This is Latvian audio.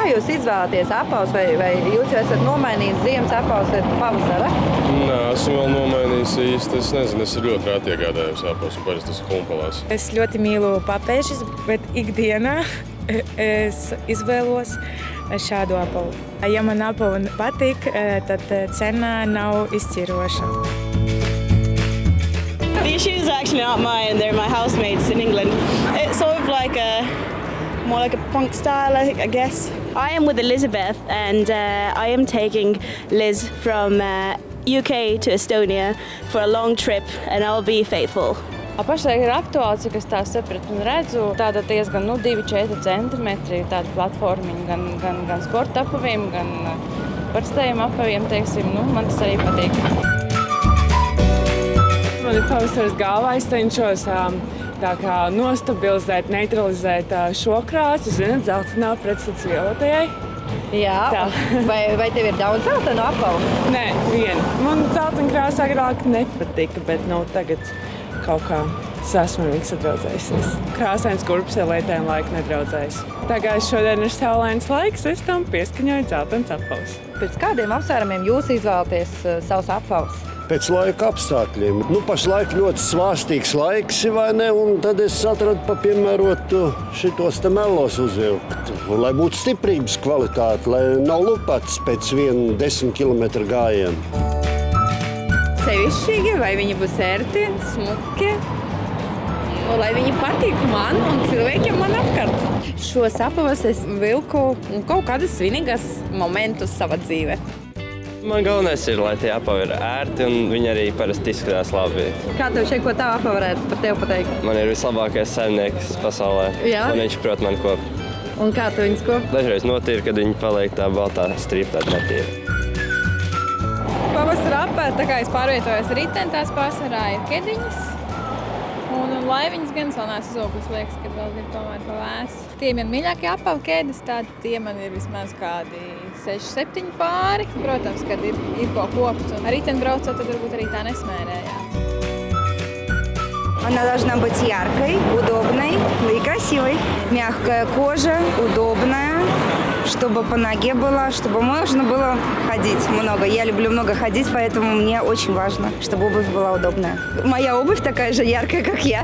jūs izvēlaties apavus, vai jūs jau esat nomainījis ziemas apavus vai pavasara? Nē, esmu vēl nomainījis īsti. Es nezinu, es ļoti rāti iegādājos apavus un parasti tas kumpalās. Es ļoti mīlu papēžus, bet ikdienā es izvēlos šādu apavu. Ja man apava patīk, tad cena nav izšķiroša. These shoes are actually not mine, they're my housemates in England. It's sort of like more like a punk style, I guess. I am with Elizabeth and I am taking Liz from UK to Estonia for a long trip and I'll be faithful. Pašlaik ir aktuāli, cik es tā sapratu un redzu, tāda diezgan 2–4 centimetri tāda platformiņa, gan sporta apaviem, gan parastajiem apaviem, teiksim, man tas arī patīk. Man ir pavasaras galvā, es cenšos tā kā nostabilizēt, neutralizēt šo krāsu, zināt, zeltainā pretstats violetajai. Jā, vai tev ir daudz zeltainu apavu? Nē, viena. Man zeltaina krāsa agrāk nepatika, bet tagad kaut kā esmu viņu sadraudzējusies. Krāsains kurpes ir lietēm laika nedraudzējis. Tā kā šodien ir saulains laiks, es tam pieskaņoju zeltains apavus. Pēc kādiem apsvērumiem jūs izvēlaties savus apavus? Pēc laika apstākļiem. Pašlaik ļoti svārstīgs laiks, vai ne? Un tad es atradu pa piemērotu šitos te melos uzvilkt. Lai būtu stiprības kvalitāte, lai nav lupats pēc 10 kilometru gājienu. Sevišķīgi, vai viņi būs ērti, smuki, lai viņi patīk man un cilvēkiem man apkārt. Šos apavus es vilku kaut kādas svinīgas momentus savā dzīvē. Man galvenais ir, lai tie apavi ir ērti un viņi arī parasti izskatās labi. Kā tev šeit, ko tā apava varētu par tevi pateikt? Man ir vislabākais saimnieks pasaulē. Jā? Un viņš prot mani kopu. Un kā tu viņus kopu? Dažreiz notīra, kad viņi paliek tā baltā strīptāt netīra. Pavasara apēta, tā kā es pārvietojos riteni, tās pārsvarā ir kediņas. Un laiviņas gan vēl neesmu uzvilkusi, liekas, kad vēl ir tomēr pa vēsu. Tie man mīļākie apavu kēdes, tādi tie man ir vismaz kādi 6–7 pāri. Protams, kad ir ko kopt. Un ar riteni braucot, tad varbūt arī tā nesmērē, jā. Она должна быть яркой, удобной, и красивой. Мягкая кожа, удобная, чтобы по ноге было, чтобы можно было ходить много. Я люблю много ходить, поэтому мне очень важно, чтобы обувь была удобная. Моя обувь такая же яркая, как я.